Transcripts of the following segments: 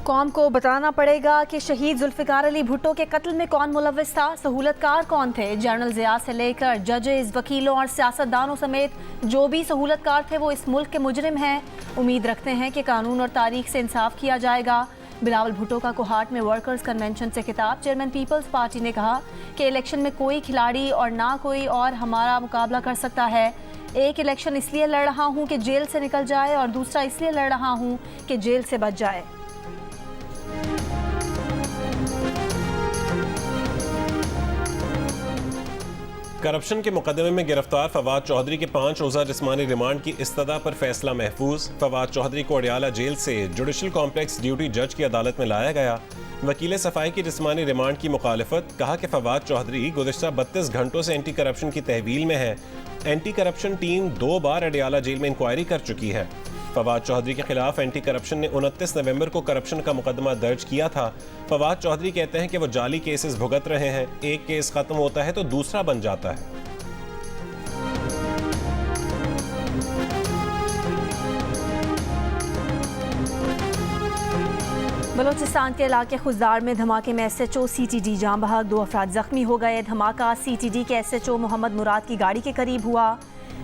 कौम को बताना पड़ेगा कि शहीद जुल्फ़िकार अली भुट्टो के कत्ल में कौन मुलव्विस था, सहूलतकार कौन थे। जनरल ज़िया से लेकर जजेस, वकीलों और सियासतदानों समेत जो भी सहूलतकार थे वो इस मुल्क के मुजरिम हैं। उम्मीद रखते हैं कि कानून और तारीख से इंसाफ किया जाएगा। बिलावल भुट्टो का कोहाट में वर्कर्स कन्वेंशन से खिताब। चेयरमैन पीपल्स पार्टी ने कहा कि इलेक्शन में कोई खिलाड़ी और ना कोई और हमारा मुकाबला कर सकता है। एक इलेक्शन इसलिए लड़ रहा हूँ कि जेल से निकल जाए और दूसरा इसलिए लड़ रहा हूँ कि जेल से बच जाए। करप्शन के मुकदमे में गिरफ्तार फवाद चौधरी के 5 रोज़ा जिस्मानी रिमांड की इस्तदा पर फैसला महफूज। फवाद चौधरी को अडियाला जेल से जुडिशल कॉम्प्लेक्स ड्यूटी जज की अदालत में लाया गया। वकील सफाई की जिस्मानी रिमांड की मुखालिफत, कहा कि फवाद चौधरी गुज़िश्ता 32 घंटों से एंटी करप्शन की तहवील में है। एंटी करप्शन टीम 2 बार अडियाला जेल में इंक्वायरी कर चुकी है। फवाद चौधरी के खिलाफ एंटी करप्शन ने 29 नवंबर को करप्शन का मुकदमा दर्ज किया था। फवाद चौधरी कहते हैं कि वो जाली केसेस भुगत रहे हैं। एक केस खत्म होता है तो दूसरा बन जाता है। बलोचिस्तान के इलाके खुजदार में धमाके में SHO CTD जाम बहक, 2 अफराद जख्मी हो गए। धमाका CTD के SHO मोहम्मद मुराद की गाड़ी के करीब हुआ।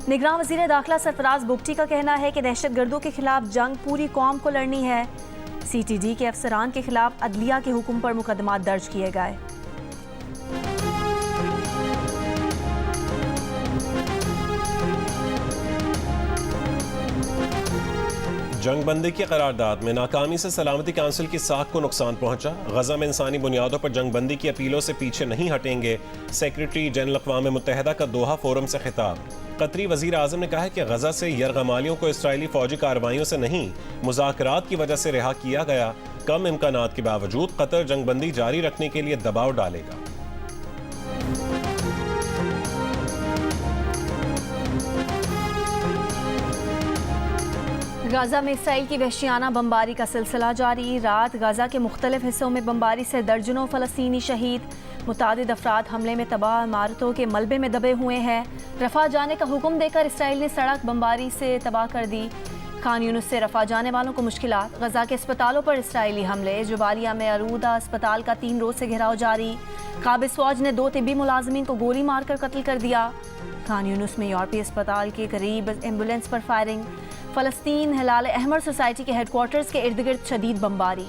निगरान वज़ीर दाखिला सरफराज बुगटी का कहना है कि दहशतगर्दों के खिलाफ जंग पूरी कौम को लड़नी है। CTD के अफसरान के खिलाफ अदलिया के हुक्म पर मुकदमा दर्ज किए गए। जंगबंदी की करारदाद में नाकामी से सलामती काउंसिल की साख को नुकसान पहुंचा। गजा में इंसानी बुनियादों पर जंगबंदी की अपीलों से पीछे नहीं हटेंगे। सेक्रेटरी जनरल अक़वाम मुत्तहिदा का दोहा फोरम से खिताब। कतरी वज़ीर आज़म ने कहा है कि गजा से यरगमालियों को इसराइली फौजी कार्रवाइयों से नहीं, मुज़ाकरात की वजह से रिहा किया गया। कम इम्कानात के बावजूद कतर जंगबंदी जारी रखने के लिए दबाव डालेगा। गाजा में इसराइल की वहशियाना बमबारी का सिलसिला जारी। रात गाजा के मुख्तलिफ हिस्सों में बमबारी से दर्जनों फ़लस्तीनी शहीद। मुतादिद अफराद हमले में तबाह इमारतों के मलबे में दबे हुए हैं। रफ़ा जाने का हुक्म देकर इसराइल ने सड़क बमबारी से तबाह कर दी। खान यूनुस से रफ़ा जाने वालों को मुश्किलात। गजा के अस्पतालों पर इसराइली हमले। जुबालिया में अरूदा अस्पताल का 3 रोज़ से घेराव जारी। काबिज़ फ़ौज ने 2 तिब्बी मुलाजमीन को गोली मारकर कत्ल कर दिया। खान यूनुस में यूरोपीय अस्पताल के करीब एम्बुलेंस पर फायरिंग। फ़लस्तीन हिलाल अहमर सोसाइटी के हेडक्वार्टर्स के इर्द गिर्द शदीद बमबारी।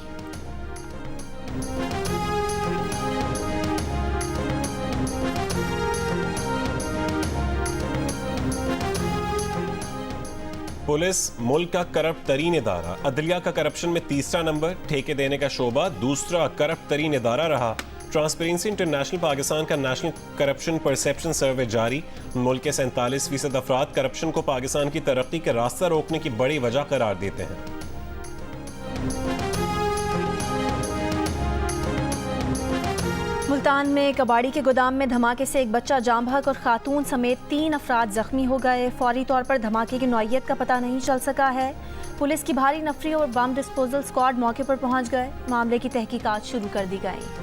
पुलिस मुल्क का करप्ट तरीन इदारा। अदलिया का करप्शन में 3रा नंबर, ठेके देने का शोबा दूसरा करप्ट तरीन इदारा रहा। ट्रांसपेरेंसी इंटरनेशनल पाकिस्तान का नेशनल करप्शन परसेप्शन सर्वे जारी। मुल्क के 47% अफराद करप्शन को पाकिस्तान की तरक्की के रास्ता रोकने की बड़ी वजह करार देते हैं। मुल्तान में कबाड़ी के गोदाम में धमाके से एक बच्चा जाम बहक और खातून समेत 3 अफराद जख्मी हो गए। फौरी तौर पर धमाके की नौइयत का पता नहीं चल सका है। पुलिस की भारी नफरी और बम डिस्पोजल स्क्वाड मौके पर पहुंच गए। मामले की तहकीकात शुरू कर दी गई।